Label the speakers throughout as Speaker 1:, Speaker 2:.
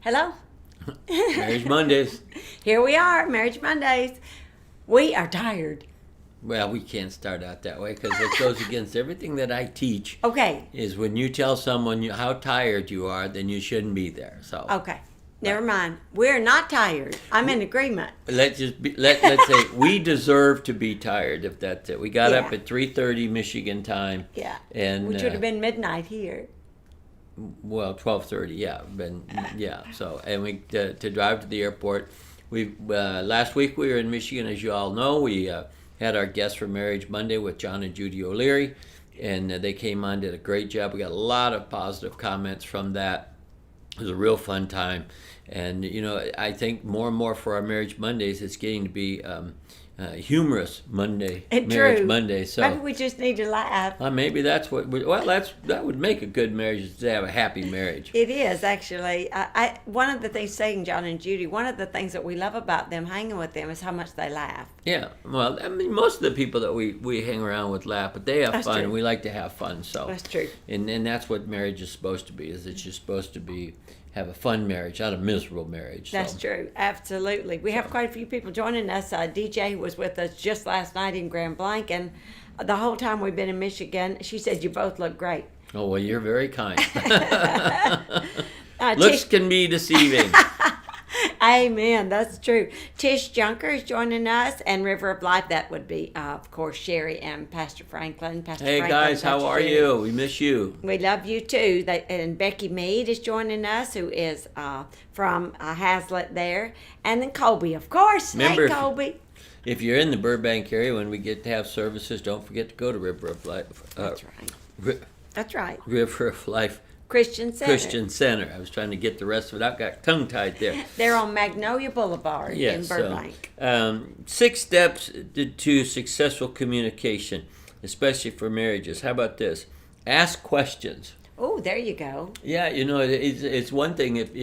Speaker 1: Hello?
Speaker 2: Marriage Mondays.
Speaker 1: Here we are, Marriage Mondays. We are tired.
Speaker 2: Well, we can't start out that way because it goes against everything that I teach.
Speaker 1: Okay.
Speaker 2: Is when you tell someone how tired you are, then you shouldn't be there. So
Speaker 1: Okay. Never mind. We're not tired. I'm in agreement.
Speaker 2: let's say we deserve to be tired. If that's it, we got up
Speaker 1: Yeah.
Speaker 2: at 3:30 Michigan time.
Speaker 1: Yeah.
Speaker 2: And
Speaker 1: Which would have been midnight here.
Speaker 2: well, 12:30. Yeah. So and we to drive to the airport. We last week we were in Michigan, as you all know. We had our guest for Marriage Monday with John and Judy O'Leary, and they came on, did a great job. We got a lot of positive comments from that. It was a real fun time, and I think more and more for our Marriage Mondays, it's getting to be humorous Monday, Marriage Monday. So
Speaker 1: maybe we just need to laugh.
Speaker 2: maybe that's what. That would make a good marriage, is to have a happy marriage.
Speaker 1: It is actually. One of the things, saying John and Judy, one of the things that we love about them, hanging with them, is how much they laugh.
Speaker 2: Yeah, well, I mean, most of the people that we hang around with laugh, but they have
Speaker 1: That's
Speaker 2: fun,
Speaker 1: true.
Speaker 2: and we like to have fun. So
Speaker 1: That's true.
Speaker 2: And that's what marriage is supposed to be. Is it's just supposed to be have a fun marriage, not a miserable marriage.
Speaker 1: That's true. Absolutely. We have quite a few people joining us. DJ was with us just last night in Grand Blanc, and the whole time we've been in Michigan, she said you both look great.
Speaker 2: Oh, well, you're very kind.
Speaker 1: Tish,
Speaker 2: Looks can be deceiving.
Speaker 1: amen. That's true. Tish Junker is joining us, and River of Life. That would be, of course, Sherry and Pastor Franklin.
Speaker 2: Hey, guys, how are you? We miss you.
Speaker 1: We love you too. And Becky Mead is joining us, who is from Hazlitt there. And then Colby, of course.
Speaker 2: Remember,
Speaker 1: hey, Colby.
Speaker 2: If you're in the Burbank area, when we get to have services, don't forget to go to River of Life.
Speaker 1: That's right. That's right.
Speaker 2: River of Life
Speaker 1: Christian Center.
Speaker 2: I was trying to get the rest of it out. Got tongue-tied there.
Speaker 1: They're on Magnolia Boulevard in Burbank.
Speaker 2: So, 6 steps to successful communication, especially for marriages. How about this? Ask questions.
Speaker 1: Oh, there you go.
Speaker 2: Yeah, it's one thing if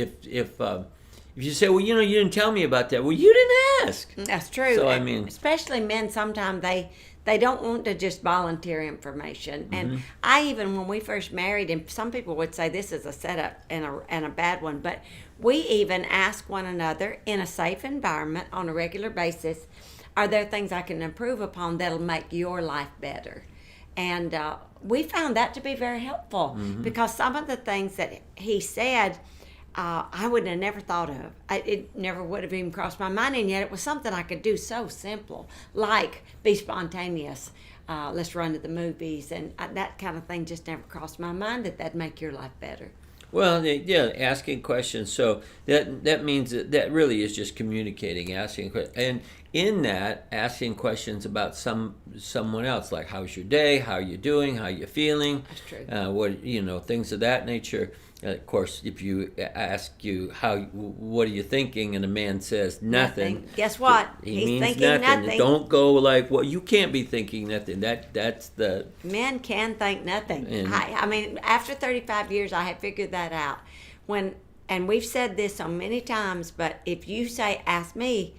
Speaker 2: you say, well, you didn't tell me about that. Well, you didn't ask.
Speaker 1: That's true.
Speaker 2: So, I
Speaker 1: And
Speaker 2: mean,
Speaker 1: especially men, sometimes they don't want to just volunteer information. And I even, when we first married, and some people would say this is a setup and a bad one, but we even ask one another in a safe environment on a regular basis, are there things I can improve upon that'll make your life better? And we found that to be very helpful because some of the things that he said, I would have never thought of. It never would have even crossed my mind, and yet it was something I could do so simple, like be spontaneous. Let's run to the movies, and that kind of thing just never crossed my mind that'd make your life better.
Speaker 2: well, yeah, asking questions. So that means that really is just communicating, asking questions, and in that, asking questions about someone else, like how's your day, how you doing, how you feeling.
Speaker 1: That's true.
Speaker 2: What things of that nature. Of course, if you ask you what are you thinking, and a man says nothing,
Speaker 1: Guess what?
Speaker 2: he
Speaker 1: He's
Speaker 2: means
Speaker 1: thinking nothing.
Speaker 2: Don't go like, well, you can't be thinking nothing. That's the
Speaker 1: Men can think nothing.
Speaker 2: And-
Speaker 1: I mean, after 35 years, I have figured that out. And we've said this so many times, but if you say, ask me,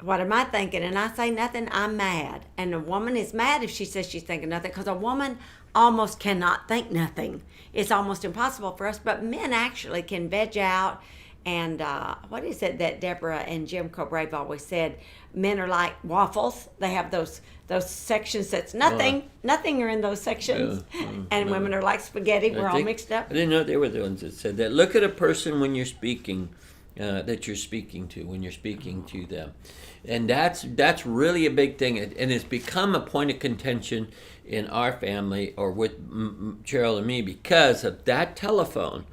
Speaker 1: what am I thinking? And I say nothing, I'm mad. And a woman is mad if she says she's thinking nothing, because a woman almost cannot think nothing. It's almost impossible for us, but men actually can veg out. And what is it that Deborah and Jim Cobrave always said? Men are like waffles. They have those sections that's nothing. Nothing are in those sections. And women are like spaghetti. We're all mixed up.
Speaker 2: I didn't know they were the ones that said that. Look at a person when you're speaking, that you're speaking to, when you're speaking to them. And that's really a big thing. And it's become a point of contention in our family, or with Cheryl and me, because of that telephone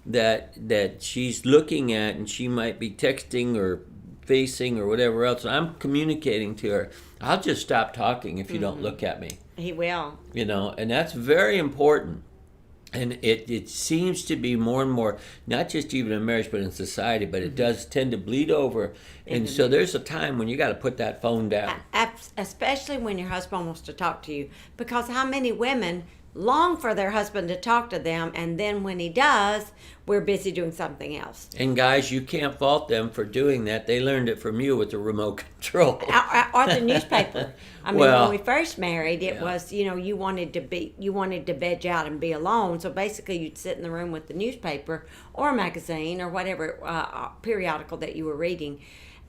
Speaker 2: that she's looking at, and she might be texting or facing or whatever else. I'm communicating to her. I'll just stop talking if you don't look at me.
Speaker 1: He will.
Speaker 2: And that's very important. And it seems to be more and more, not just even in marriage, but in society, but it does tend to bleed over. And so there's a time when you got to put that phone down.
Speaker 1: Especially when your husband wants to talk to you. Because how many women long for their husband to talk to them, and then when he does, we're busy doing something else.
Speaker 2: And guys, you can't fault them for doing that. They learned it from you with the remote control.
Speaker 1: Or the newspaper. I mean,
Speaker 2: Well,
Speaker 1: when we first married, it
Speaker 2: yeah.
Speaker 1: was, you wanted to veg out and be alone. So basically, you'd sit in the room with the newspaper or a magazine or whatever periodical that you were reading,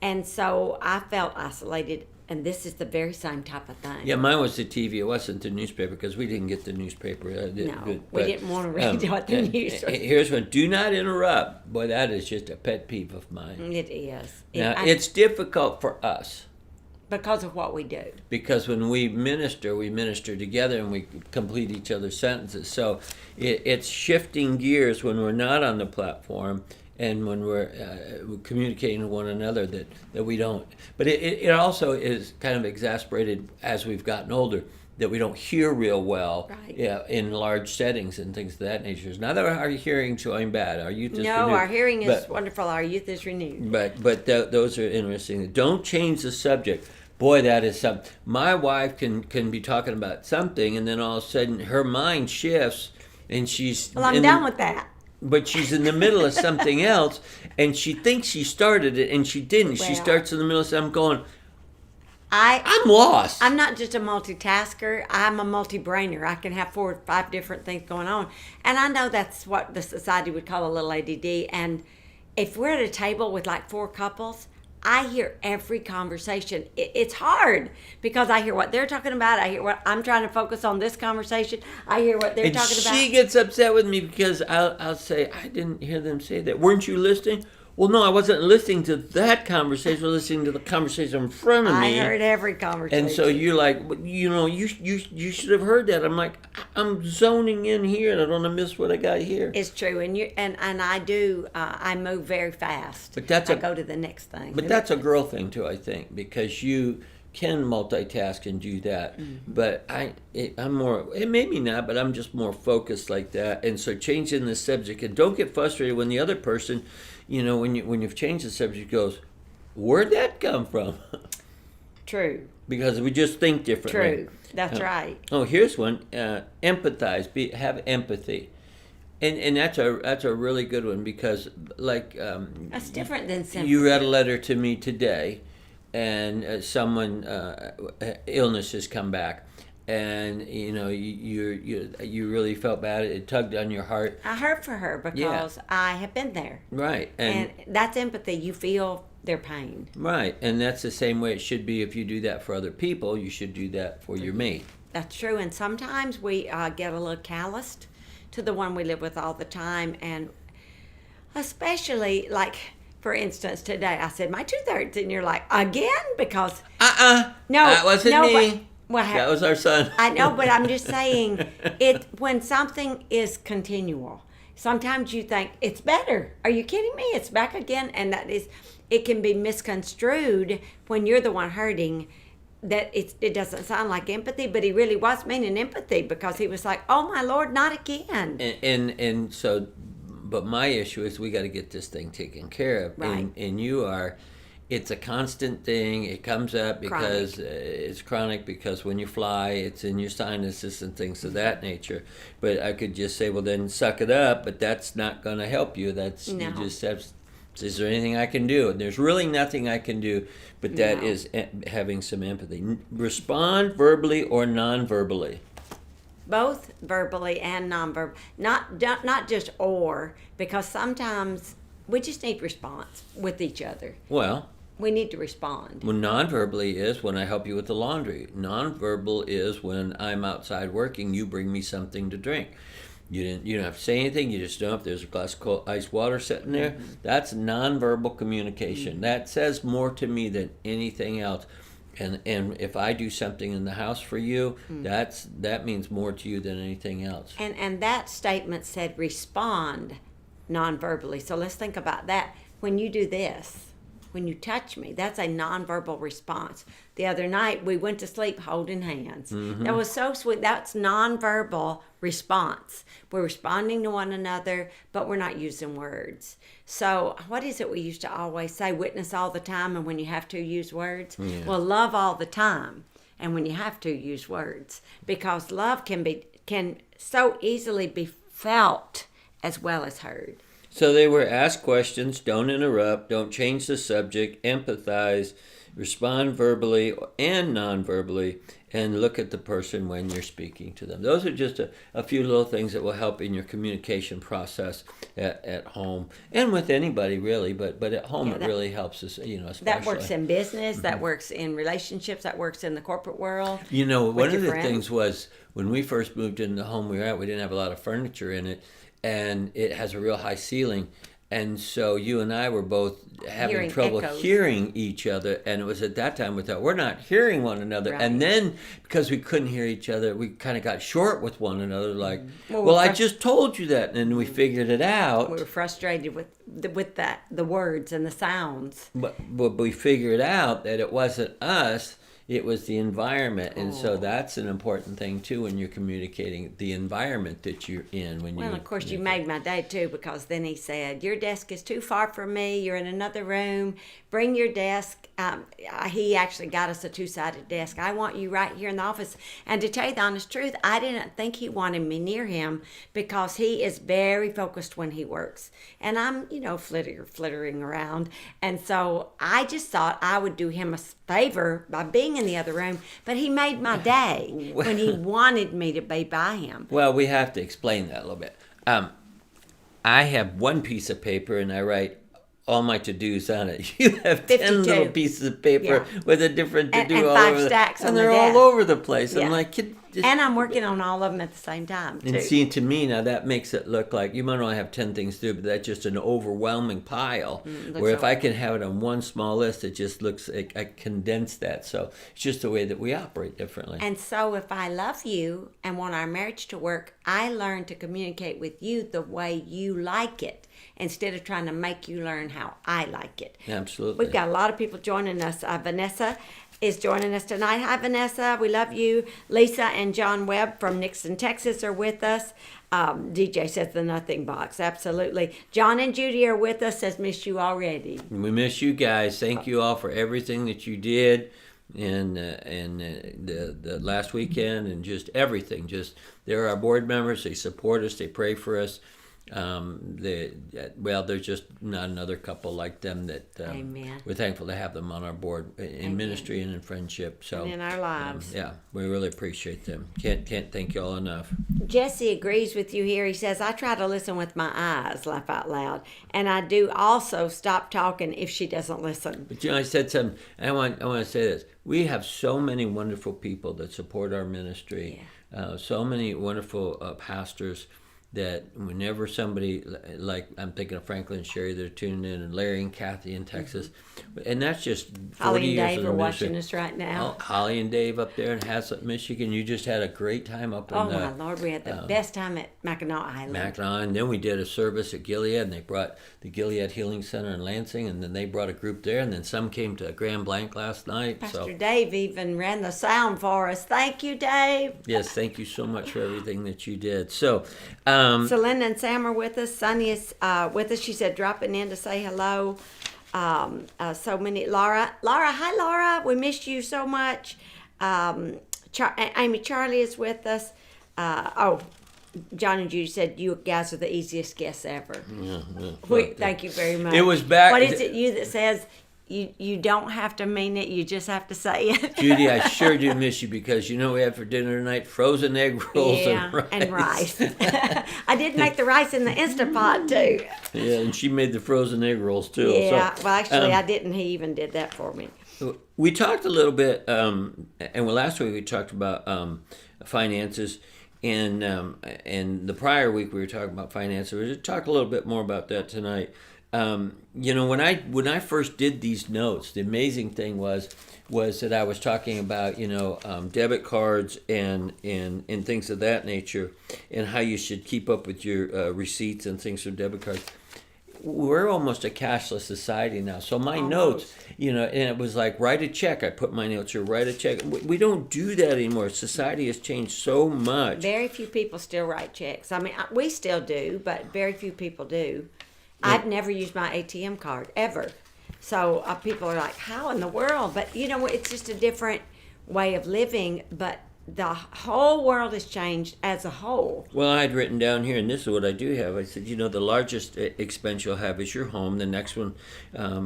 Speaker 1: and so I felt isolated. And this is the very same type of thing.
Speaker 2: Yeah, mine was the TV. It wasn't the newspaper because we didn't get the newspaper.
Speaker 1: We didn't want to read what the news was.
Speaker 2: Here's one. Do not interrupt. Boy, that is just a pet peeve of mine.
Speaker 1: It is.
Speaker 2: Now, it's difficult for us.
Speaker 1: Because of what we do.
Speaker 2: Because when we minister together and we complete each other's sentences. So it's shifting gears when we're not on the platform and when we're communicating with one another that we don't. But it also is kind of exasperated as we've gotten older that we don't hear real well in large settings and things of that nature. Not that our hearing's going bad. Our youth is renewed.
Speaker 1: No, our hearing is wonderful. Our youth is renewed.
Speaker 2: But those are interesting. Don't change the subject. Boy, that is something. My wife can be talking about something, and then all of a sudden her mind shifts, and she's...
Speaker 1: Well, I'm done with that.
Speaker 2: But she's in the middle of something else, and she thinks she started it, and she didn't. She starts in the middle of something going, I'm lost.
Speaker 1: I'm not just a multitasker. I'm a multi-brainer. I can have 4 or 5 different things going on. And I know that's what the society would call a little ADD. And if we're at a table with like 4 couples, I hear every conversation. It's hard because I hear what they're talking about. I hear what I'm trying to focus on this conversation. I hear what they're talking about.
Speaker 2: She gets upset with me because I'll say, I didn't hear them say that. Weren't you listening? Well, no, I wasn't listening to that conversation. I was listening to the conversation in front of me.
Speaker 1: I heard every conversation.
Speaker 2: And so you're like, you should have heard that. I'm like, I'm zoning in here, and I don't want to miss what I got here.
Speaker 1: It's true, and I do. I move very fast.
Speaker 2: But I
Speaker 1: go to the next thing.
Speaker 2: But that's a girl thing too, I think, because you can multitask and do that. Mm-hmm. But I'm more. Maybe not, but I'm just more focused like that. And so changing the subject, and don't get frustrated when the other person. When you've changed the subject, goes, where'd that come from?
Speaker 1: True.
Speaker 2: Because we just think differently.
Speaker 1: True. That's right.
Speaker 2: Oh, here's one. Empathize. Have empathy, and that's a really good one because
Speaker 1: that's different than sympathy.
Speaker 2: You read a letter to me today, and someone illness has come back. And you really felt bad. It tugged on your heart.
Speaker 1: I hurt for her because I have been there.
Speaker 2: Right,
Speaker 1: and that's empathy. You feel their pain.
Speaker 2: Right, and that's the same way it should be. If you do that for other people, you should do that for your mate.
Speaker 1: That's true. And sometimes we get a little calloused to the one we live with all the time, and especially like. For instance, today I said my tooth hurts, and you're like, again? Because
Speaker 2: no, that wasn't me. That was our son.
Speaker 1: I know, but I'm just saying, when something is continual, sometimes you think it's better. Are you kidding me? It's back again, and it can be misconstrued when you're the one hurting. That it doesn't sound like empathy, but he really was meaning empathy because he was like, "Oh my Lord, not again."
Speaker 2: And so, but my issue is we got to get this thing taken care of,
Speaker 1: right?
Speaker 2: And you are. It's a constant thing. It comes up because it's chronic because when you fly, it's in your sinuses and things of that nature. But I could just say, well, then suck it up, but that's not going to help you. You just have, is there anything I can do? And there's really nothing I can do, but that is having some empathy. Respond verbally or non-verbally.
Speaker 1: Both verbally and non-verbal. Not just or, because sometimes we just need response with each other.
Speaker 2: Well,
Speaker 1: we need to respond.
Speaker 2: Well, non-verbally is when I help you with the laundry. Non-verbal is when I'm outside working, you bring me something to drink. You don't have to say anything. You just know if there's a glass of cold ice water sitting there. Mm-hmm. That's non-verbal communication. Mm-hmm. That says more to me than anything else. And if I do something in the house for you, that means more to you than anything else.
Speaker 1: And that statement said respond non-verbally. So let's think about that. When you do this, when you touch me, that's a nonverbal response. The other night, we went to sleep holding hands. Mm-hmm. That was so sweet. That's nonverbal response. We're responding to one another, but we're not using words. So what is it we used to always say? Witness all the time, and when you have to, use words? Yeah. Well, love all the time, and when you have to, use words. Because love can be can so easily be felt as well as heard.
Speaker 2: So they were ask questions, don't interrupt, don't change the subject, empathize, respond verbally and non-verbally, and look at the person when you're speaking to them. Those are just a few little things that will help in your communication process at home and with anybody really, but at home it really helps us, especially.
Speaker 1: That works in business, that works in relationships, that works in the corporate world.
Speaker 2: One of the things was when we first moved into the home we were at, we didn't have a lot of furniture in it, and it has a real high ceiling. And so you and I were both having trouble hearing each other. And it was at that time we thought, we're not hearing one another. Right. And then because we couldn't hear each other, we kind of got short with one another. Like, I just told you that. And we figured it out.
Speaker 1: We were frustrated with the words and the sounds.
Speaker 2: But we figured out that it wasn't us. It was the environment, and so that's an important thing too when you're communicating the environment that you're in.
Speaker 1: Well, of course, you made my day too, because then he said, "Your desk is too far from me. You're in another room. Bring your desk." He actually got us a 2-sided desk. I want you right here in the office. And to tell you the honest truth, I didn't think he wanted me near him because he is very focused when he works, and I'm, flittering around. And so I just thought I would do him a favor by being in the other room, but he made my day when he wanted me to be by him.
Speaker 2: Well, we have to explain that a little bit. I have one piece of paper and I write all my to-dos on it. You have 10 little pieces of paper with a different to-do
Speaker 1: and
Speaker 2: all
Speaker 1: 5
Speaker 2: over
Speaker 1: stacks
Speaker 2: and
Speaker 1: on
Speaker 2: they're
Speaker 1: the
Speaker 2: all
Speaker 1: desk.
Speaker 2: over the place.
Speaker 1: Yeah.
Speaker 2: I'm like,
Speaker 1: and I'm working on all of them at the same time, too.
Speaker 2: And see, to me, now that makes it look like you might only have 10 things to do, but that's just an overwhelming pile. Where if I can have it on one small list, it just looks like I condensed that. So it's just the way that we operate differently.
Speaker 1: And so if I love you and want our marriage to work, I learn to communicate with you the way you like it, instead of trying to make you learn how I like it.
Speaker 2: Absolutely.
Speaker 1: We've got a lot of people joining us. Vanessa is joining us tonight. Hi, Vanessa. We love you. Lisa and John Webb from Nixon, Texas are with us. DJ says the nothing box. Absolutely. John and Judy are with us. Says miss you already.
Speaker 2: We miss you guys. Thank you all for everything that you did and the last weekend and just everything. They're our board members. They support us. They pray for us. There's just not another couple like them that
Speaker 1: Amen.
Speaker 2: We're thankful to have them on our board in
Speaker 1: Amen.
Speaker 2: Ministry and in friendship. So
Speaker 1: and in our lives.
Speaker 2: We really appreciate them. Can't thank you all enough.
Speaker 1: Jesse agrees with you here. He says, I try to listen with my eyes, laugh out loud. And I do also stop talking if she doesn't listen.
Speaker 2: But I said something, and I want to say this. We have so many wonderful people that support our ministry. Yeah. So many wonderful pastors that whenever somebody, like I'm thinking of Franklin and Sherry, they're tuning in, and Larry and Kathy in Texas, and that's just 40
Speaker 1: Holly and
Speaker 2: years
Speaker 1: Dave
Speaker 2: of
Speaker 1: are
Speaker 2: the
Speaker 1: watching
Speaker 2: ministry.
Speaker 1: us right now.
Speaker 2: Holly and Dave up there in Haslett, Michigan. You just had a great time up in
Speaker 1: my Lord, we had the best time at Mackinac Island.
Speaker 2: Mackinac, and then we did a service at Gilead, and they brought the Gilead Healing Center in Lansing, and then they brought a group there, and then some came to Grand Blanc last night.
Speaker 1: Pastor Dave even ran the sound for us. Thank you, Dave.
Speaker 2: Yes, thank you so much for everything that you did. So,
Speaker 1: Linda and Sam are with us. Sonny is with us. She said dropping in to say hello. So many. Laura, hi Laura. We missed you so much. Amy Charlie is with us. John and Judy said you guys are the easiest guests ever. Thank you very much.
Speaker 2: It was back.
Speaker 1: What is it you that says you don't have to mean it, you just have to say it?
Speaker 2: Judy, I sure do miss you because we had for dinner tonight frozen egg rolls and rice.
Speaker 1: I did make the rice in the Instant Pot too.
Speaker 2: Yeah, and she made the frozen egg rolls too.
Speaker 1: Yeah, well actually I didn't. He even did that for me.
Speaker 2: We talked a little bit, last week we talked about finances, and the prior week we were talking about finances. We're going to talk a little bit more about that tonight. When I first did these notes, the amazing thing was that I was talking about debit cards and things of that nature, and how you should keep up with your receipts and things from debit cards. We're almost a cashless society now. So my notes, and it was like, write a check. I put my notes here, write a check. We don't do that anymore. Society has changed so much.
Speaker 1: Very few people still write checks. I mean, we still do, but very few people do. Yeah. I've never used my ATM card, ever. So people are like, how in the world? But, it's just a different way of living. But the whole world has changed as a whole.
Speaker 2: Well, I had written down here, and this is what I do have. I said, the largest expense you'll have is your home. The next one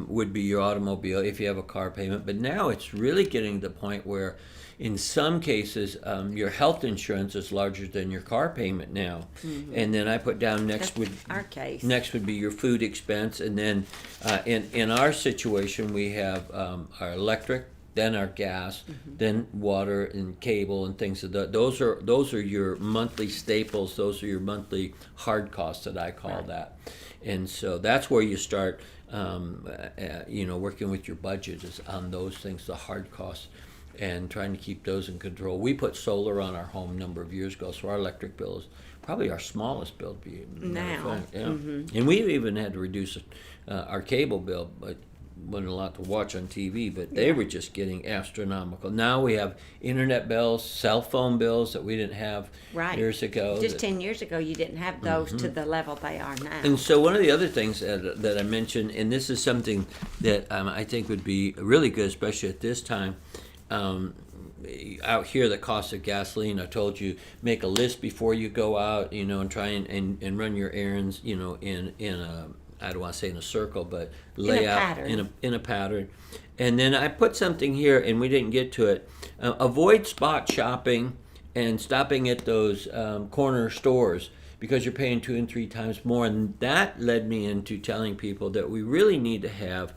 Speaker 2: would be your automobile if you have a car payment. But now it's really getting to the point where, in some cases, your health insurance is larger than your car payment now. And then I put down next would
Speaker 1: Our case.
Speaker 2: next would be your food expense, and then in our situation we have our electric, then our gas, then water and cable and things of that. Those are your monthly staples. Those are your monthly hard costs that I call that. And so that's where you start, working with your budget is on those things, the hard costs, and trying to keep those in control. We put solar on our home a number of years ago, so our electric bill is probably our smallest bill to be
Speaker 1: Now.
Speaker 2: And we even had to reduce our cable bill, but wasn't allowed to watch on TV, but they were just getting astronomical. Now we have internet bills, cell phone bills that we didn't have years ago.
Speaker 1: Just 10 years ago, you didn't have those to the level they are now.
Speaker 2: And so one of the other things that I mentioned, and this is something that I think would be really good, especially at this time, out here, the cost of gasoline, I told you, make a list before you go out, and try and run your errands, in a, I don't want to say in a circle, but lay out in a pattern. And then I put something here, and we didn't get to it. Avoid spot shopping and stopping at those corner stores because you're paying 2 and 3 times more. And that led me into telling people that we really need to have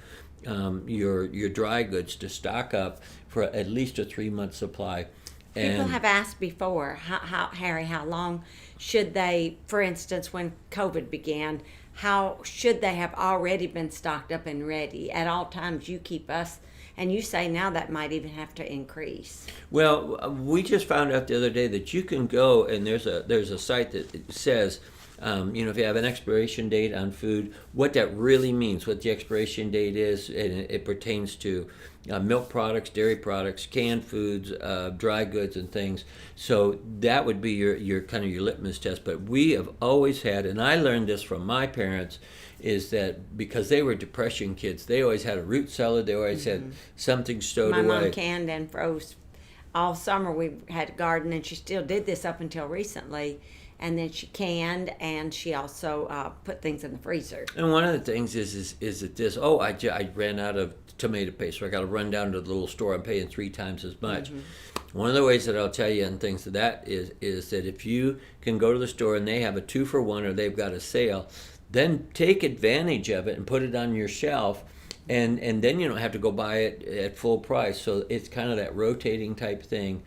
Speaker 2: your dry goods to stock up for at least a 3-month supply.
Speaker 1: People have asked before, Harry, how long should they, for instance, when COVID began, how should they have already been stocked up and ready? At all times, you keep us, and you say now that might even have to increase.
Speaker 2: Well, we just found out the other day that you can go, and there's a site that says, if you have an expiration date on food, what that really means, what the expiration date is, and it pertains to milk products, dairy products, canned foods, dry goods, and things. So that would be your kind of your litmus test. But we have always had, and I learned this from my parents, is that because they were Depression kids, they always had a root cellar. They always had something stowed away.
Speaker 1: My mom canned and froze all summer. We had a garden, and she still did this up until recently. And then she canned, and she also put things in the freezer.
Speaker 2: And one of the things is that this, I ran out of tomato paste, so I got to run down to the little store. I'm paying 3 times as much. One of the ways that I'll tell you and things of that is that if you can go to the store and they have a 2-for-1 or they've got a sale, then take advantage of it and put it on your shelf. And then you don't have to go buy it at full price. So it's kind of that rotating type thing.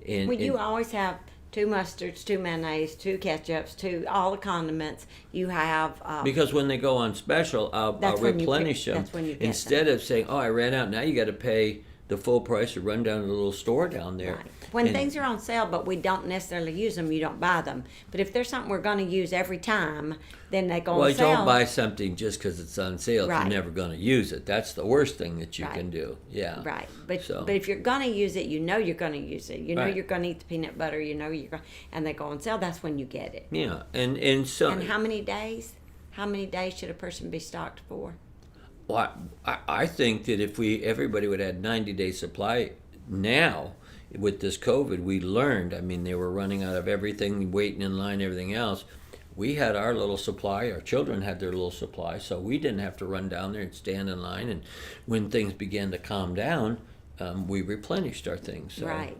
Speaker 1: You always have 2 mustards, 2 mayonnaise, 2 ketchups, all the condiments. You have
Speaker 2: because when they go on special, I'll replenish them.
Speaker 1: That's when you get
Speaker 2: instead
Speaker 1: them.
Speaker 2: of saying, "Oh, I ran out." Now you got to pay the full price to run down to the little store down there.
Speaker 1: Right. When things are on sale, but we don't necessarily use them, you don't buy them. But if there's something we're going to use every time, then they go on sale.
Speaker 2: Well, don't buy something just because it's on sale if
Speaker 1: Right.
Speaker 2: you're never going to use it. That's the worst thing that you can do. Yeah.
Speaker 1: Right. But if you're going to use it, you know you're going to use it. You know
Speaker 2: Right.
Speaker 1: you're going to eat the peanut butter. You know and they go on sale. That's when you get it.
Speaker 2: Yeah, and so.
Speaker 1: And how many days? How many days should a person be stocked for?
Speaker 2: Well, I think that if everybody would add 90-day supply now with this COVID, we learned. I mean, they were running out of everything, waiting in line, everything else. We had our little supply. Our children had their little supply, so we didn't have to run down there and stand in line. And when things began to calm down, we replenished our things. So,
Speaker 1: Right.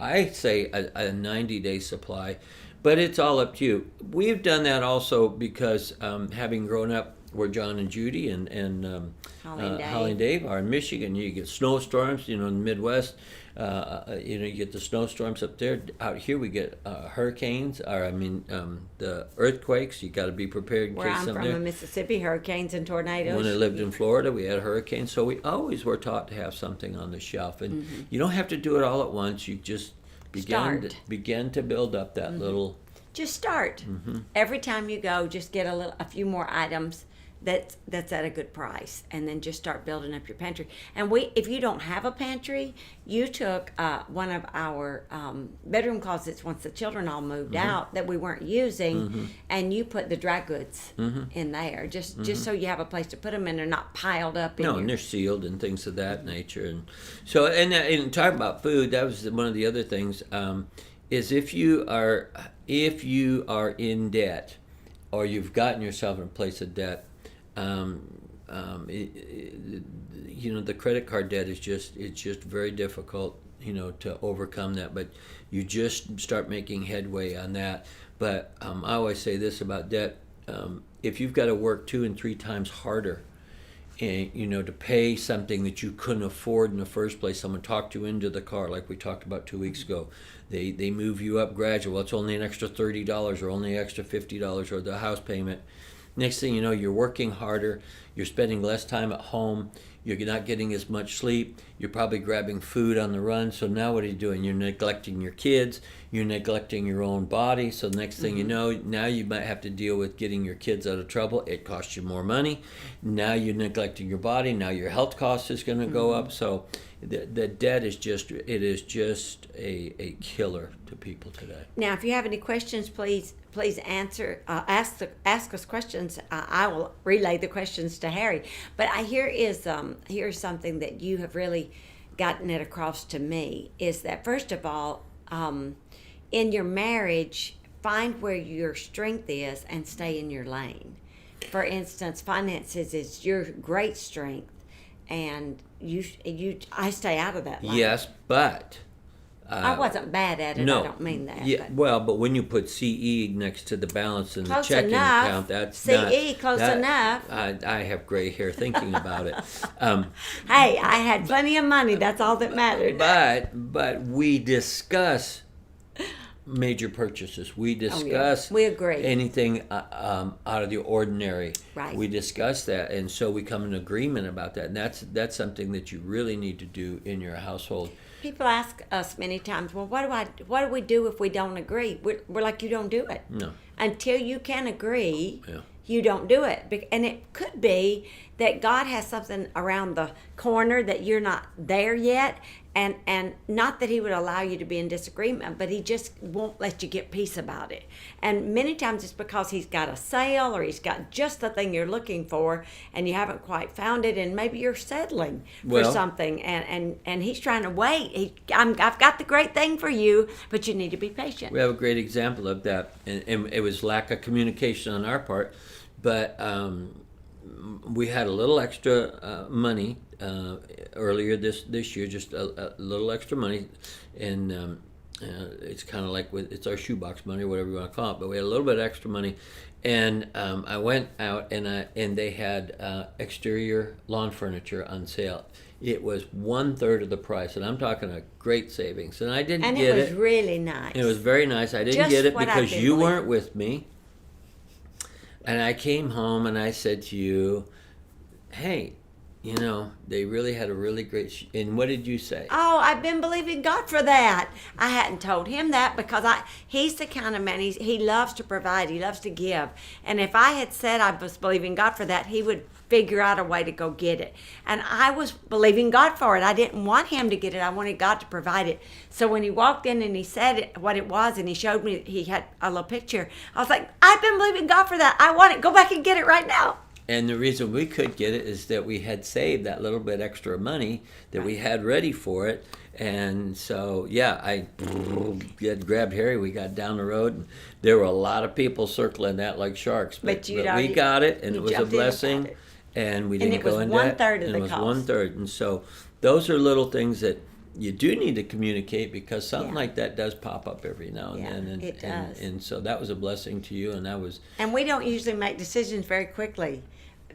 Speaker 2: I say a 90-day supply, but it's all up to you. We've done that also because having grown up where John and Judy and Holly and Dave are in Michigan, you get snowstorms, in the Midwest. You get the snowstorms up there. Out here we get hurricanes, the earthquakes. You got to be prepared in
Speaker 1: Where
Speaker 2: case
Speaker 1: I'm
Speaker 2: something.
Speaker 1: from, in Mississippi, hurricanes and tornadoes.
Speaker 2: When I lived in Florida, we had hurricanes, so we always were taught to have something on the shelf. And you don't have to do it all at once. You just begin to build up that little.
Speaker 1: Just start. Every time you go, just get a few more items that's at a good price, and then just start building up your pantry. And if you don't have a pantry, you took one of our bedroom closets once the children all moved out that we weren't using, and you put the dry goods in there, just so you have a place to put them, and they're not piled up.
Speaker 2: No, and they're sealed and things of that nature. And so, and talking about food, that was one of the other things. Is if you are in debt, or you've gotten yourself in a place of debt, the credit card debt is just very difficult, to overcome that. But you just start making headway on that. But I always say this about debt: if you've got to work 2 and 3 times harder, and to pay something that you couldn't afford in the first place, someone talked you into the car, like we talked about 2 weeks ago. They move you up gradual. Well, it's only an extra $30 or only an extra $50 or the house payment. Next thing you know, you're working harder. You're spending less time at home. You're not getting as much sleep. You're probably grabbing food on the run. So now what are you doing? You're neglecting your kids. You're neglecting your own body. So next thing you know, now you might have to deal with getting your kids out of trouble. It costs you more money. Now you're neglecting your body. Now your health cost is going to go up. So the debt is just a killer to people today.
Speaker 1: Now, if you have any questions, please answer. Ask us questions. I will relay the questions to Harry. But here's something that you have really gotten it across to me, is that first of all, in your marriage, find where your strength is and stay in your lane. For instance, finances is your great strength, and I stay out of that lane.
Speaker 2: Yes, but
Speaker 1: I wasn't bad at it.
Speaker 2: No.
Speaker 1: I don't mean that.
Speaker 2: Yeah, but when you put CE next to the balance in the checking
Speaker 1: enough.
Speaker 2: account, that's
Speaker 1: CE, close enough.
Speaker 2: I have gray hair thinking about it.
Speaker 1: Hey, I had plenty of money. That's all that mattered.
Speaker 2: But we discuss major purchases. We discuss
Speaker 1: we agree.
Speaker 2: anything out of the ordinary.
Speaker 1: Right.
Speaker 2: We discuss that, and so we come in agreement about that. And that's something that you really need to do in your household.
Speaker 1: People ask us many times, well, what do we do if we don't agree? We're like, you don't do it.
Speaker 2: No.
Speaker 1: Until you can agree,
Speaker 2: Yeah.
Speaker 1: you don't do it. And it could be that God has something around the corner that you're not there yet, and not that he would allow you to be in disagreement, but he just won't let you get peace about it. And many times it's because he's got a sale, or he's got just the thing you're looking for, and you haven't quite found it, and maybe you're settling for something, and he's trying to wait. I've got the great thing for you, but you need to be patient.
Speaker 2: We have a great example of that, and it was lack of communication on our part, but we had a little extra money earlier this year, just a little extra money, and it's kind of like it's our shoebox money, or whatever you want to call it. But we had a little bit of extra money, and I went out and they had exterior lawn furniture on sale. It was 1/3 of the price, and I'm talking a great savings. And I didn't get it.
Speaker 1: And it was really nice.
Speaker 2: It was very nice. I didn't
Speaker 1: Just
Speaker 2: get it
Speaker 1: what
Speaker 2: because
Speaker 1: I've
Speaker 2: you
Speaker 1: been
Speaker 2: weren't with me. And I came home and I said to you, hey, they really had a really great... And what did you say?
Speaker 1: Oh, I've been believing God for that. I hadn't told him that because he's the kind of man, he loves to provide, he loves to give. And if I had said I was believing God for that, he would figure out a way to go get it. And I was believing God for it. I didn't want him to get it. I wanted God to provide it. So when he walked in and he said what it was, and he showed me, he had a little picture, I was like, I've been believing God for that. I want it. Go back and get it right now.
Speaker 2: And the reason we could get it is that we had saved that little bit extra money that we had ready for it. And so, I grabbed Harry. We got down the road, and there were a lot of people circling that like sharks. But we got it, and it was a blessing. And we didn't go in debt.
Speaker 1: And it was 1/3 of the
Speaker 2: cost.
Speaker 1: cost.
Speaker 2: It was 1/3. And so those are little things that you do need to communicate, because something like that does pop up every now and then. And
Speaker 1: it does.
Speaker 2: And so that was a blessing to you, and that was...
Speaker 1: And we don't usually make decisions very quickly.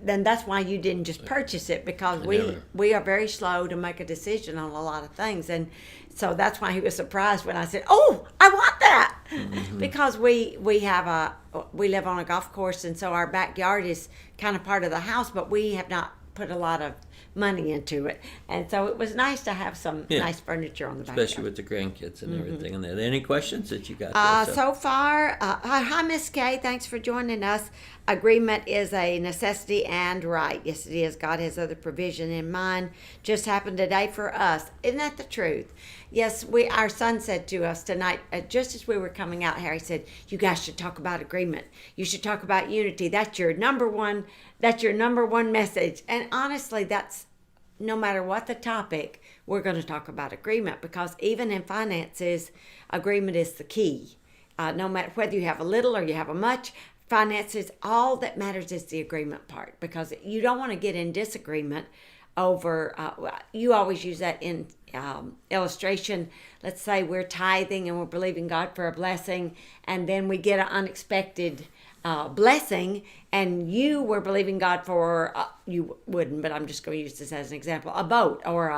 Speaker 1: Then that's why you didn't just purchase it, because we are very slow to make a decision on a lot of things. And so that's why he was surprised when I said, oh, I want that. Mm-hmm. Because we live on a golf course, and so our backyard is kind of part of the house, but we have not put a lot of money into it. And so it was nice to have some nice furniture on the backyard.
Speaker 2: Especially with the grandkids and everything. And there. Any questions that you got there?
Speaker 1: So far, hi, Miss Kay. Thanks for joining us. agreement is a necessity and right. Yes, it is. God has other provision in mind. Just happened today for us. Isn't that the truth? Yes, our son said to us tonight, just as we were coming out, Harry said, "You guys should talk about agreement. You should talk about unity. That's your number one. That's your number one message." And honestly, that's no matter what the topic, we're going to talk about agreement, because even in finances, agreement is the key. No matter whether you have a little or you have a much, finances, all that matters is the agreement part, because you don't want to get in disagreement over, you always use that in illustration. Let's say we're tithing and we're believing God for a blessing, and then we get an unexpected blessing, and you were believing God for, you wouldn't, but I'm just going to use this as an example, a boat or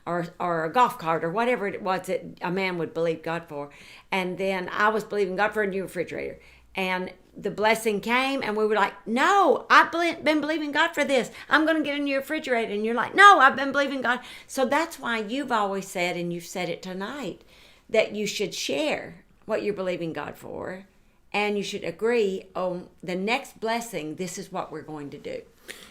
Speaker 1: a golf cart or whatever it was that a man would believe God for. And then I was believing God for a new refrigerator. And the blessing came, and we were like, "No, I've been believing God for this. I'm going to get a new refrigerator." And you're like, "No, I've been believing God." So that's why you've always said, and you've said it tonight, that you should share what you're believing God for, and you should agree on the next blessing. This is what we're going to do.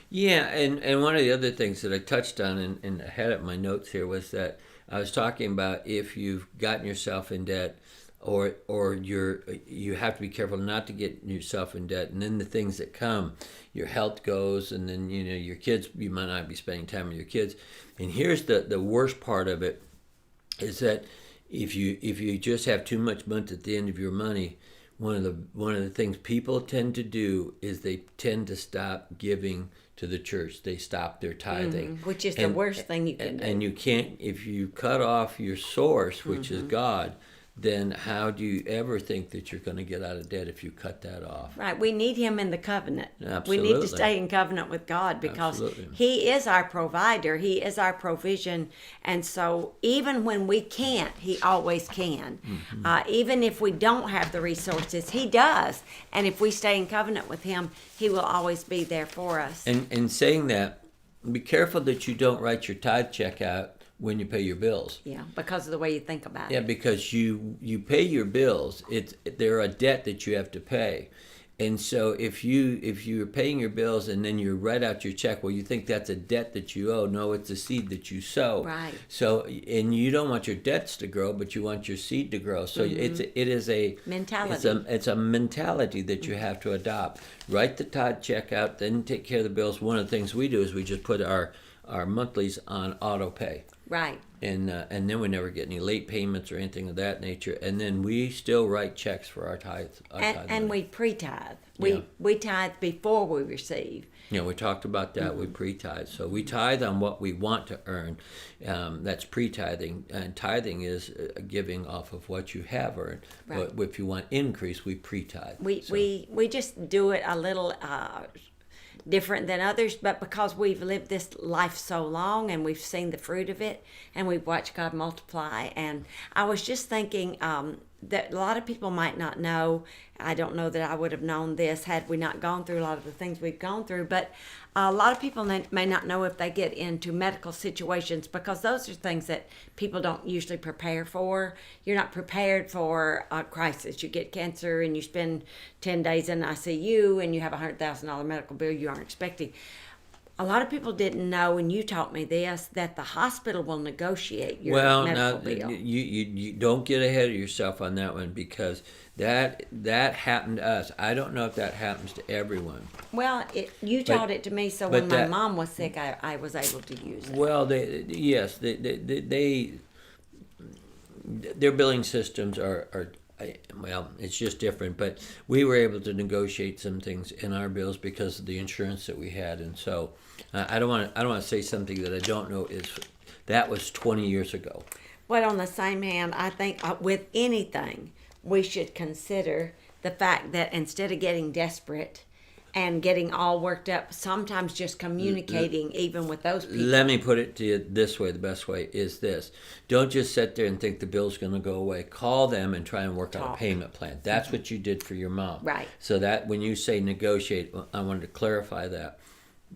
Speaker 2: Yeah, and one of the other things that I touched on and I had it in my notes here was that I was talking about if you've gotten yourself in debt, or you have to be careful not to get yourself in debt, and then the things that come, your health goes, and then your kids, you might not be spending time with your kids. And here's the worst part of it, is that if you just have too much money at the end of your money, one of the things people tend to do is they tend to stop giving to the church. They stop their tithing,
Speaker 1: which is the worst thing you can do.
Speaker 2: And you can't, if you cut off your source, which is God, then how do you ever think that you're going to get out of debt if you cut that off?
Speaker 1: Right. We need him in the covenant.
Speaker 2: Absolutely.
Speaker 1: We need to stay in covenant with God, because he is our provider. He is our provision. And so even when we can't, he always can. Even if we don't have the resources, he does. And if we stay in covenant with him, he will always be there for us.
Speaker 2: And saying that, be careful that you don't write your tithe check out when you pay your bills.
Speaker 1: Yeah, because of the way you think about it.
Speaker 2: Yeah, because you pay your bills. They're a debt that you have to pay. And so if you're paying your bills and then you write out your check, well, you think that's a debt that you owe. No, it's a seed that you sow.
Speaker 1: Right.
Speaker 2: So, and you don't want your debts to grow, but you want your seed to grow. So it is a
Speaker 1: mentality.
Speaker 2: It's a mentality that you have to adopt. Write the tithe check out, then take care of the bills. One of the things we do is we just put our monthlies on auto pay.
Speaker 1: Right.
Speaker 2: And then we never get any late payments or anything of that nature. And then we still write checks for our tithes.
Speaker 1: And we pre-tithe.
Speaker 2: Yeah.
Speaker 1: We tithe before we receive.
Speaker 2: Yeah, we talked about that. We pre-tithe. So we tithe on what we want to earn. That's pre-tithing. And tithing is giving off of what you have earned.
Speaker 1: Right.
Speaker 2: But if you want increase, we pre-tithe.
Speaker 1: We just do it a little different than others, but because we've lived this life so long and we've seen the fruit of it and we've watched God multiply. And I was just thinking that a lot of people might not know. I don't know that I would have known this had we not gone through a lot of the things we've gone through, but a lot of people may not know if they get into medical situations, because those are things that people don't usually prepare for. You're not prepared for a crisis. You get cancer and you spend 10 days in ICU and you have a $100,000 medical bill you aren't expecting. A lot of people didn't know, and you taught me this, that the hospital will negotiate your medical bill.
Speaker 2: You don't get ahead of yourself on that one, because that happened to us. I don't know if that happens to everyone.
Speaker 1: Well, you taught it to me, so when my mom was sick, I was able to use it.
Speaker 2: Well, their billing systems are well, it's just different, but we were able to negotiate some things in our bills because of the insurance that we had. And so I don't want to say something that I don't know that was 20 years ago.
Speaker 1: Well, on the same hand, I think with anything, we should consider the fact that instead of getting desperate and getting all worked up, sometimes just communicating even with those people.
Speaker 2: Let me put it to you this way. The best way is this. Don't just sit there and think the bill's going to go away. Call them and try and work out a payment plan. That's what you did for your mom.
Speaker 1: Right.
Speaker 2: So that when you say negotiate, I wanted to clarify that.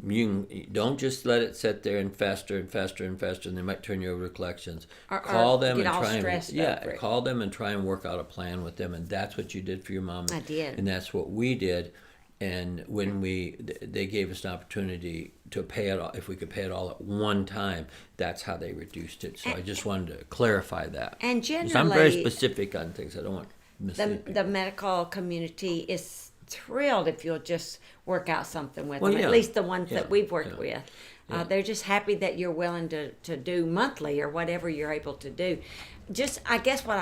Speaker 2: You don't just let it sit there and fester and fester and fester, and they might turn you over to collections. Call them and call them and try and work out a plan with them, and that's what you did for your mom.
Speaker 1: I did,
Speaker 2: and that's what we did. And when they gave us an opportunity to pay it all, if we could pay it all at one time, that's how they reduced it. So I just wanted to clarify that.
Speaker 1: And
Speaker 2: 'Cause
Speaker 1: generally,
Speaker 2: I'm very specific on things. I don't want to mislead people.
Speaker 1: the medical community is thrilled if you'll just work out something with
Speaker 2: Well,
Speaker 1: them.
Speaker 2: yeah.
Speaker 1: At least the ones
Speaker 2: Yeah.
Speaker 1: that we've worked
Speaker 2: Yeah.
Speaker 1: with.
Speaker 2: Yeah.
Speaker 1: They're just happy that you're willing to do monthly or whatever you're able to do. Just, I guess what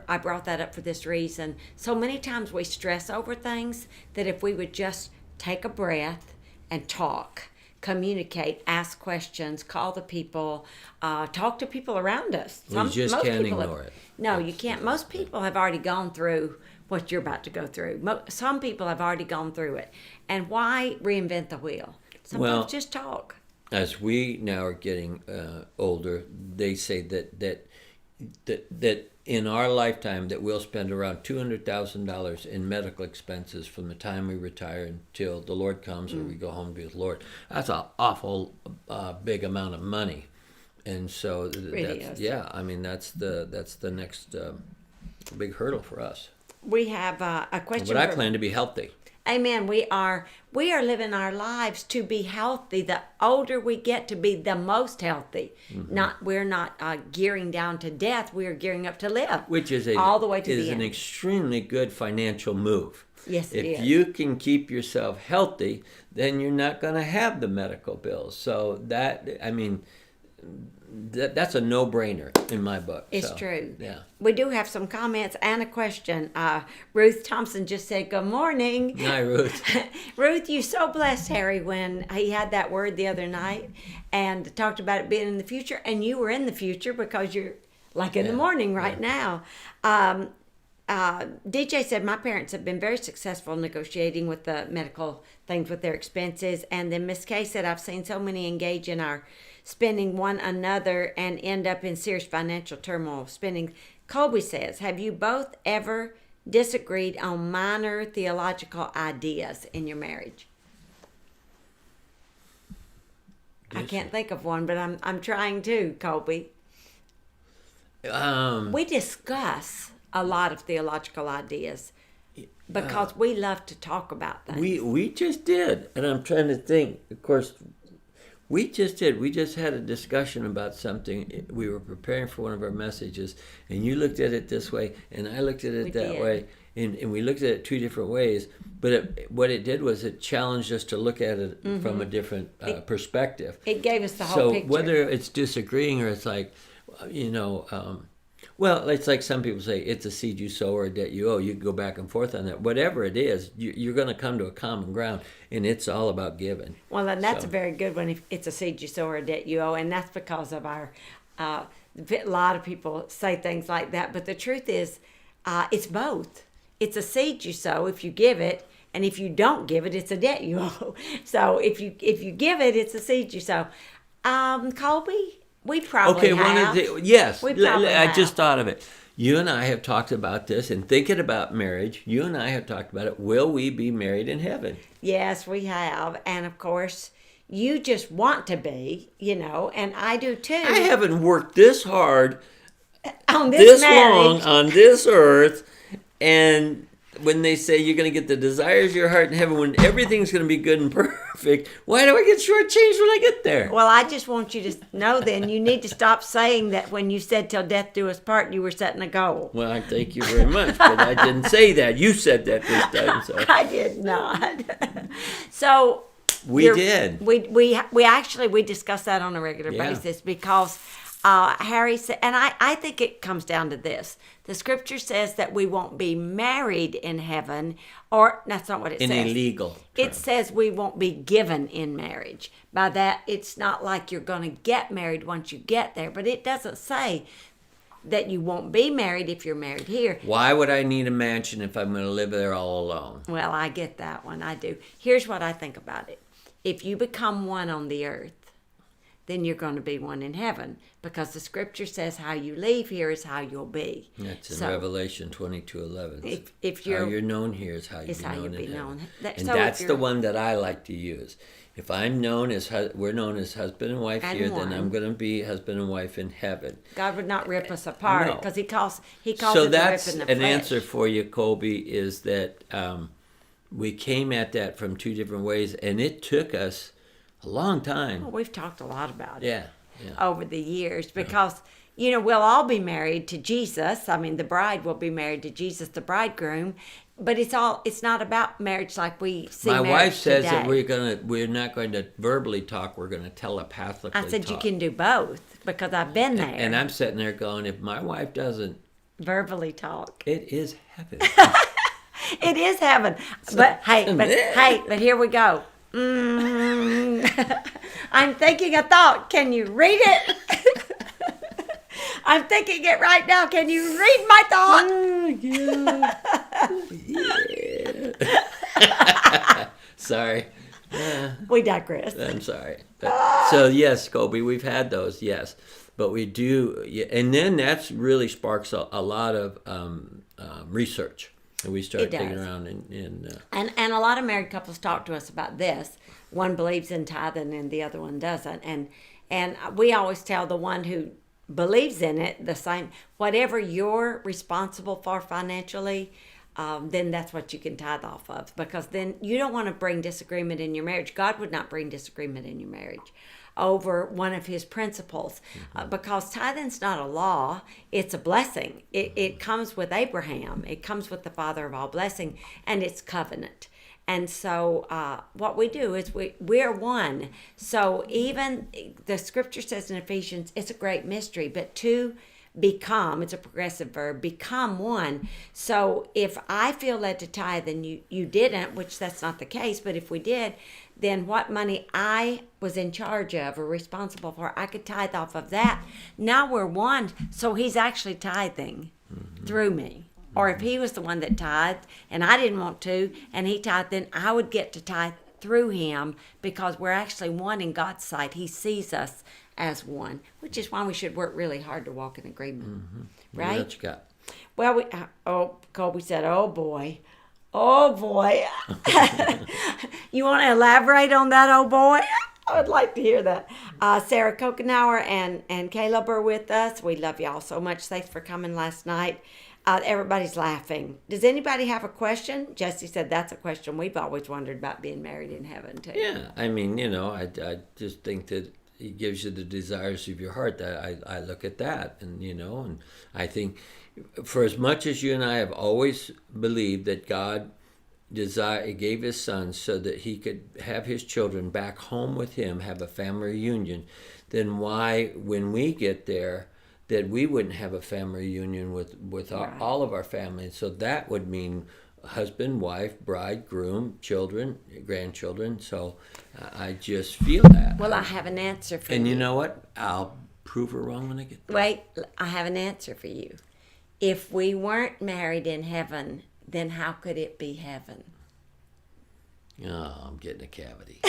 Speaker 1: I brought that up for this reason. So many times we stress over things that if we would just take a breath and talk, communicate, ask questions, call the people, talk to people around us.
Speaker 2: You just
Speaker 1: most
Speaker 2: can't
Speaker 1: people
Speaker 2: ignore it.
Speaker 1: No, you can't. Most people have already gone through what you're about to go through. Some people have already gone through it. And why reinvent the wheel? Sometimes
Speaker 2: Well,
Speaker 1: just talk.
Speaker 2: As we now are getting older, they say that in our lifetime that we'll spend around $200,000 in medical expenses from the time we retire until the Lord comes or we go home to be with the Lord. That's an awful big amount of money, and so
Speaker 1: Really
Speaker 2: that's
Speaker 1: is.
Speaker 2: yeah. I mean that's the next big hurdle for us.
Speaker 1: We have a question.
Speaker 2: But I plan to be healthy.
Speaker 1: Amen. We are living our lives to be healthy. The older we get, to be the most healthy. We're not gearing down to death. We are gearing up to live,
Speaker 2: Which is
Speaker 1: all the way to the
Speaker 2: an
Speaker 1: end.
Speaker 2: extremely good financial move.
Speaker 1: Yes, it
Speaker 2: If
Speaker 1: is.
Speaker 2: you can keep yourself healthy, then you're not going to have the medical bills. So that's a no-brainer in my book.
Speaker 1: It's
Speaker 2: So,
Speaker 1: true.
Speaker 2: Yeah.
Speaker 1: We do have some comments and a question. Ruth Thompson just said, "Good morning."
Speaker 2: Hi, Ruth.
Speaker 1: Ruth, you so blessed Harry when he had that word the other night and talked about it being in the future, and you were in the future because you're like in the morning right now. DJ said, my parents have been very successful negotiating with the medical things with their expenses. And then Miss Kay said, I've seen so many engage in our spending one another and end up in serious financial turmoil spending. Colby says, have you both ever disagreed on minor theological ideas in your marriage? I can't think of one, but I'm trying to, Colby. We discuss a lot of theological ideas because we love to talk about things.
Speaker 2: We just did, and I'm trying to think. Of course, we just did. We just had a discussion about something. We were preparing for one of our messages, and you looked at it this way, and I looked at it that way, and we looked at it two different ways. But what it did was it challenged us to look at it from a different perspective.
Speaker 1: It gave us the whole picture.
Speaker 2: So whether it's disagreeing or it's like, well, it's like some people say, it's a seed you sow or a debt you owe. You can go back and forth on that. Whatever it is, you're going to come to a common ground, and it's all about giving.
Speaker 1: Well, and that's a very good one. If it's a seed you sow or a debt you owe, and that's because of our. A lot of people say things like that, but the truth is, it's both. It's a seed you sow if you give it, and if you don't give it, it's a debt you owe. So if you give it, it's a seed you sow. Colby. We probably have.
Speaker 2: Yes,
Speaker 1: we probably
Speaker 2: I
Speaker 1: have.
Speaker 2: just thought of it. You and I have talked about this, and thinking about marriage, you and I have talked about it. Will we be married in heaven?
Speaker 1: Yes, we have. And of course, you just want to be, and I do too.
Speaker 2: I haven't worked this hard,
Speaker 1: on this
Speaker 2: long,
Speaker 1: marriage.
Speaker 2: on this earth, and when they say you're going to get the desires of your heart in heaven, when everything's going to be good and perfect, why do I get shortchanged when I get there?
Speaker 1: Well, I just want you to know then you need to stop saying that when you said till death do us part, you were setting a goal.
Speaker 2: Well, I thank you very much, but I didn't say that. You said that this time. So.
Speaker 1: I did not. So
Speaker 2: we did.
Speaker 1: We actually discuss that on a regular
Speaker 2: Yeah.
Speaker 1: basis because Harry said, and I think it comes down to this. The scripture says that we won't be married in heaven, or that's not what it
Speaker 2: In
Speaker 1: says.
Speaker 2: a legal term.
Speaker 1: It says we won't be given in marriage. By that, it's not like you're going to get married once you get there, but it doesn't say that you won't be married if you're married here.
Speaker 2: Why would I need a mansion if I'm going to live there all alone?
Speaker 1: Well, I get that one. I do. Here's what I think about it. If you become one on the earth, then you're going to be one in heaven, because the scripture says how you leave here is how you'll be.
Speaker 2: That's in Revelation 22:11.
Speaker 1: If you're,
Speaker 2: how you're known here is how
Speaker 1: you'll
Speaker 2: be known in heaven. And
Speaker 1: So
Speaker 2: that's the one that I like to use. If I'm known as we're known as husband and wife
Speaker 1: And
Speaker 2: here,
Speaker 1: one.
Speaker 2: then I'm going to be husband and wife in heaven.
Speaker 1: God would not rip us apart,
Speaker 2: No.
Speaker 1: because He calls
Speaker 2: So
Speaker 1: it
Speaker 2: that's
Speaker 1: the ripping the
Speaker 2: an
Speaker 1: flesh.
Speaker 2: answer for you, Colby. Is that we came at that from two different ways, and it took us a long time.
Speaker 1: Well, we've talked a lot about it.
Speaker 2: Yeah.
Speaker 1: Over the years, because we'll all be married to Jesus. I mean, the bride will be married to Jesus, the bridegroom. But it's not about marriage like we see.
Speaker 2: My wife says
Speaker 1: today.
Speaker 2: that we're not going to verbally talk. We're going to telepathically talk.
Speaker 1: I said you can do both because I've been there.
Speaker 2: And I'm sitting there going, if my wife doesn't
Speaker 1: verbally talk,
Speaker 2: it is heaven.
Speaker 1: It is heaven. But but here we go. I'm thinking a thought. Can you read it? I'm thinking it right now. Can you read my thought?
Speaker 2: Yeah. Sorry.
Speaker 1: We digress.
Speaker 2: I'm sorry. So yes, Colby, we've had those, yes. But we do, and then that really sparks a lot of research. And we start digging around
Speaker 1: and a lot of married couples talk to us about this. One believes in tithing and the other one doesn't. And we always tell the one who believes in it the same. Whatever you're responsible for financially, then that's what you can tithe off of, because then you don't want to bring disagreement in your marriage. God would not bring disagreement in your marriage over one of his principles, because tithing's not a law, it's a blessing. It comes with Abraham, it comes with the father of all blessing, and it's covenant. And so what we do is we're one. So even the scripture says in Ephesians, it's a great mystery, but two become, it's a progressive verb, become one. So if I feel led to tithe and you didn't, which that's not the case, but if we did, then what money I was in charge of or responsible for, I could tithe off of that. Now we're one, so he's actually tithing through me. Or if he was the one that tithed and I didn't want to, and he tithed, then I would get to tithe through him, because we're actually one in God's sight. He sees us as one, which is why we should work really hard to walk in agreement. Right?
Speaker 2: What you got?
Speaker 1: Well, Colby said, oh boy. You want to elaborate on that, oh boy? I would like to hear that. Sarah Kokenauer and Caleb are with us. We love y'all so much. Thanks for coming last night. Everybody's laughing. Does anybody have a question? Jesse said that's a question we've always wondered about, being married in heaven too.
Speaker 2: Yeah, I mean, I just think that he gives you the desires of your heart. That I look at that, and and I think, for as much as you and I have always believed that God gave his son so that he could have his children back home with him, have a family reunion, then why, when we get there, that we wouldn't have a family reunion with all of our family? So that would mean husband, wife, bride, groom, children, grandchildren. So I just feel that.
Speaker 1: Well, I have an answer for you.
Speaker 2: And you know what? I'll prove her wrong when I get there.
Speaker 1: Wait, I have an answer for you. If we weren't married in heaven, then how could it be heaven?
Speaker 2: Oh, I'm getting a cavity.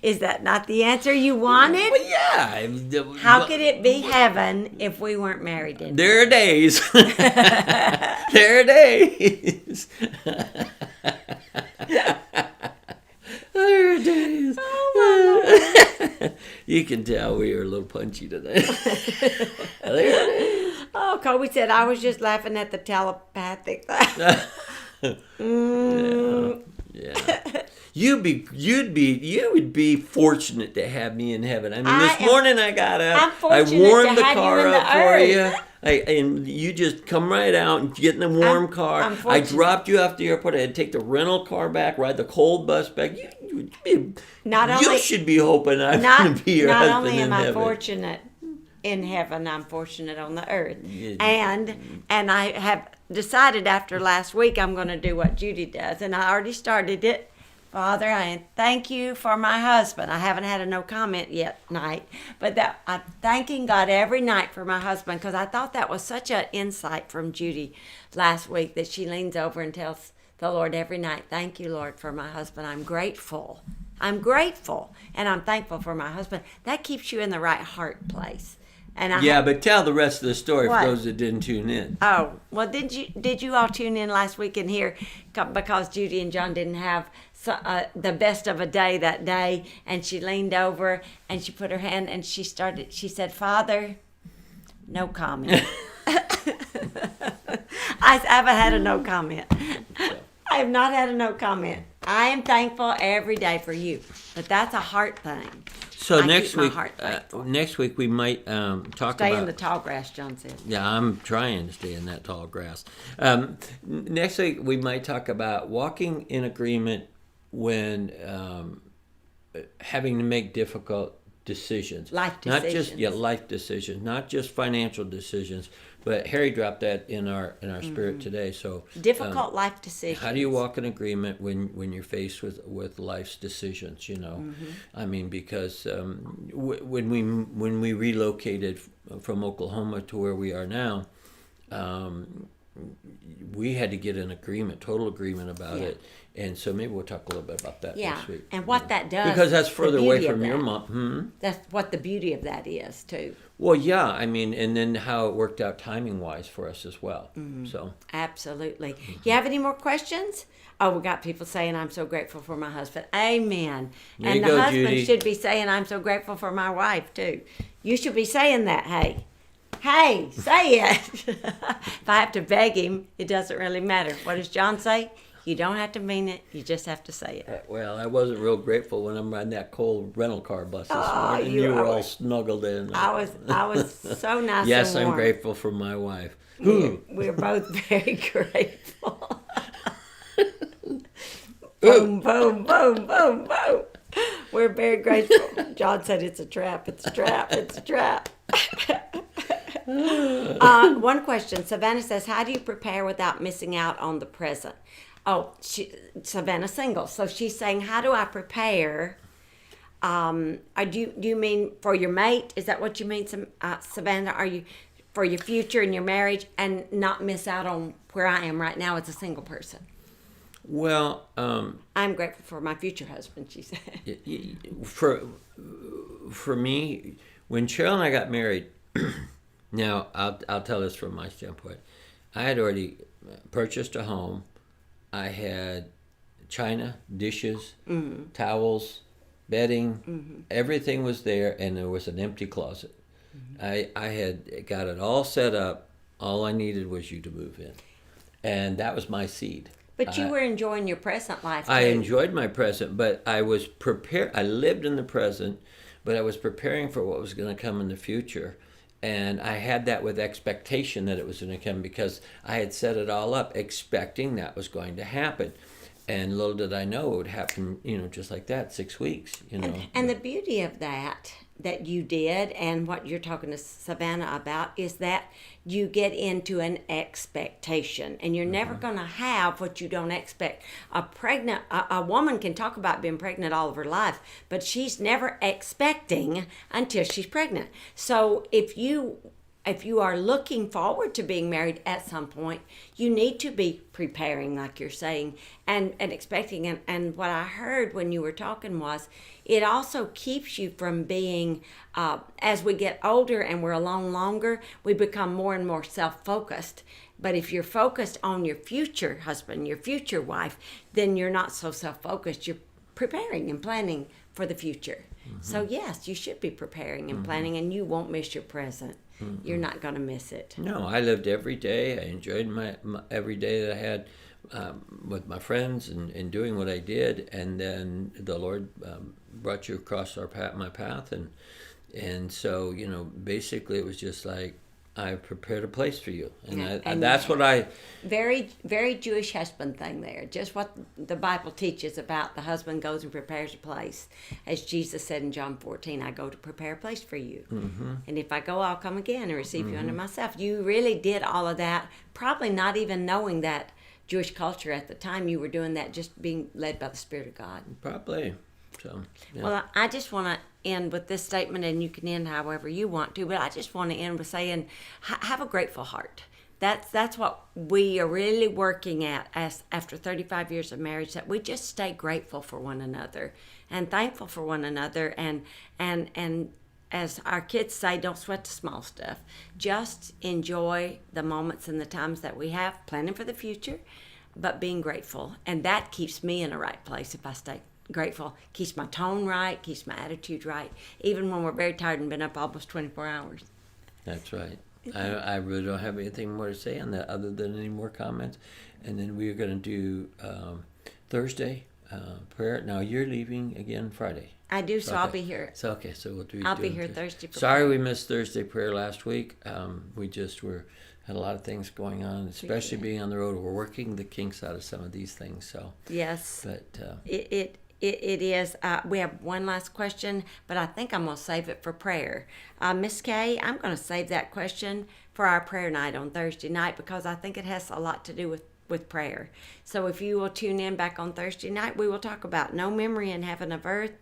Speaker 1: Is that not the answer you wanted?
Speaker 2: Well, yeah.
Speaker 1: How could it be heaven if we weren't married in
Speaker 2: There are days. There are days. There are days.
Speaker 1: Oh,
Speaker 2: you can tell we are a little punchy today. There are days.
Speaker 1: Oh, Kobe said I was just laughing at the telepathic thing.
Speaker 2: Yeah. You would be fortunate to have me in heaven. I mean, this morning I got up, I warmed the car up for you, and you just come right out and get in the warm car. I dropped you off the airport. I had to take the rental car back, ride the cold bus back. You should be hoping I'm going to be your husband in heaven.
Speaker 1: Not only am I fortunate in heaven, I'm fortunate on the earth. And I have decided after last week I'm going to do what Judy does, and I already started it. Father, I thank you for my husband. I haven't had a no comment yet night, but that I'm thanking God every night for my husband, because I thought that was such an insight from Judy last week, that she leans over and tells the Lord every night, thank you, Lord, for my husband. I'm grateful, and I'm thankful for my husband. That keeps you in the right heart place.
Speaker 2: But tell the rest of the story for those that didn't tune in.
Speaker 1: Oh, well, did you all tune in last week and hear, because Judy and John didn't have the best of a day that day, and she leaned over and she put her hand and she said, Father, no comment. I haven't had a no comment. I have not had a no comment. I am thankful every day for you, but that's a heart thing.
Speaker 2: So
Speaker 1: I
Speaker 2: next
Speaker 1: keep my
Speaker 2: week,
Speaker 1: heart thankful.
Speaker 2: next week we might talk
Speaker 1: Stay
Speaker 2: about.
Speaker 1: in the tall grass, John said.
Speaker 2: Yeah, I'm trying to stay in that tall grass. Next week we might talk about walking in agreement when having to make difficult decisions.
Speaker 1: Life
Speaker 2: Not just
Speaker 1: decisions.
Speaker 2: life decisions, not just financial decisions. But Harry dropped that in our spirit today. So
Speaker 1: Difficult life decisions.
Speaker 2: how do you walk in agreement when you're faced with life's decisions? You know, I mean, because when we relocated from Oklahoma to where we are now, we had to get an agreement, total agreement about it. And so maybe we'll talk a little bit about that next week.
Speaker 1: And what that does.
Speaker 2: Because that's
Speaker 1: the
Speaker 2: further away
Speaker 1: beauty of
Speaker 2: from your
Speaker 1: that.
Speaker 2: mom.
Speaker 1: That's what the beauty of that is, too.
Speaker 2: Well, yeah, I mean, and then how it worked out timing-wise for us as well. So
Speaker 1: Absolutely. You have any more questions? Oh, we got people saying, I'm so grateful for my husband. Amen.
Speaker 2: There
Speaker 1: And
Speaker 2: you
Speaker 1: the
Speaker 2: go,
Speaker 1: husband
Speaker 2: Judy.
Speaker 1: should be saying, I'm so grateful for my wife, too. You should be saying that, hey. Hey, say it. If I have to beg him, it doesn't really matter. What does John say? You don't have to mean it. You just have to say it.
Speaker 2: well, I wasn't real grateful when I'm riding that cold rental car bus this
Speaker 1: Oh,
Speaker 2: morning.
Speaker 1: you
Speaker 2: You were
Speaker 1: are-
Speaker 2: all snuggled in.
Speaker 1: I was so nice
Speaker 2: Yes,
Speaker 1: and
Speaker 2: I'm
Speaker 1: warm.
Speaker 2: grateful for my wife.
Speaker 1: We're both very grateful. Boom, boom, boom, boom, boom. We're very grateful. John said it's a trap. It's a trap. It's a trap. One question. Savannah says, how do you prepare without missing out on the present? Oh, Savannah's single. So she's saying, how do I prepare? Do you mean for your mate? Is that what you mean, Savannah? Are you for your future and your marriage and not miss out on where I am right now as a single person?
Speaker 2: Well,
Speaker 1: I'm grateful for my future husband, she said.
Speaker 2: for me, when Cheryl and I got married, now I'll tell this from my standpoint. I had already purchased a home. I had china, dishes, towels, bedding. Everything was there, and there was an empty closet. I had got it all set up. All I needed was you to move in, and that was my seed.
Speaker 1: But you were enjoying your present life, too.
Speaker 2: I enjoyed my present, but I was prepared. I lived in the present, but I was preparing for what was going to come in the future. And I had that with expectation that it was going to come because I had set it all up expecting that was going to happen. And little did I know it would happen, just like that, 6 weeks,
Speaker 1: And the beauty of that you did and what you're talking to Savannah about is that you get into an expectation and you're never going to have what you don't expect. A woman can talk about being pregnant all of her life, but she's never expecting until she's pregnant. So if you are looking forward to being married at some point, you need to be preparing, like you're saying, and expecting. And what I heard when you were talking was, it also keeps you from being, as we get older and we're alone longer, we become more and more self-focused. But if you're focused on your future husband, your future wife, then you're not so self-focused. You're preparing and planning for the future. So yes, you should be preparing and planning, and you won't miss your present. You're not going to miss it.
Speaker 2: No, I lived every day. I enjoyed my every day that I had with my friends and doing what I did. And then the Lord brought you across my path. And so, basically it was just like, I prepared a place for you. And that's what I...
Speaker 1: Very, very Jewish husband thing there. Just what the Bible teaches about the husband goes and prepares a place. As Jesus said in John 14, I go to prepare a place for you. And if I go, I'll come again and receive you unto myself. You really did all of that, probably not even knowing that Jewish culture at the time. You were doing that just being led by the Spirit of God.
Speaker 2: Probably. So, yeah.
Speaker 1: Well, I just want to end with this statement, and you can end however you want to, but I just want to end with saying, have a grateful heart. That's what we are really working at as after 35 years of marriage, that we just stay grateful for one another and thankful for one another, and as our kids say, don't sweat the small stuff. Just enjoy the moments and the times that we have, planning for the future, but being grateful. And that keeps me in a right place if I stay grateful. Keeps my tone right, keeps my attitude right, even when we're very tired and been up almost 24 hours.
Speaker 2: That's right. I really don't have anything more to say on that other than any more comments. And then we are going to do Thursday prayer. Now you're leaving again Friday.
Speaker 1: I do, so I'll
Speaker 2: Okay.
Speaker 1: be here.
Speaker 2: So okay, so we'll do.
Speaker 1: I'll be
Speaker 2: doing
Speaker 1: here Thursday for
Speaker 2: Sorry,
Speaker 1: prayer.
Speaker 2: we missed Thursday prayer last week. We just had a lot of things going on, especially being on the road. We're working the kinks out of some of these things. So
Speaker 1: Yes.
Speaker 2: but
Speaker 1: It is. We have one last question, but I think I'm going to save it for prayer. Miss Kay, I'm going to save that question for our prayer night on Thursday night because I think it has a lot to do with prayer. So if you will tune in back on Thursday night, we will talk about no memory in heaven of earth.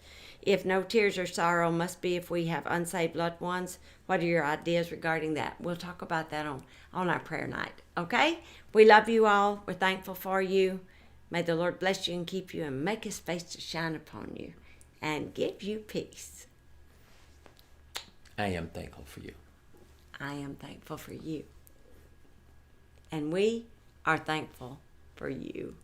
Speaker 1: If no tears or sorrow must be if we have unsaved loved ones, what are your ideas regarding that? We'll talk about that on our prayer night. Okay? We love you all. We're thankful for you. May the Lord bless you and keep you and make his face to shine upon you and give you peace.
Speaker 2: I am thankful for you.
Speaker 1: I am thankful for you. And we are thankful for you.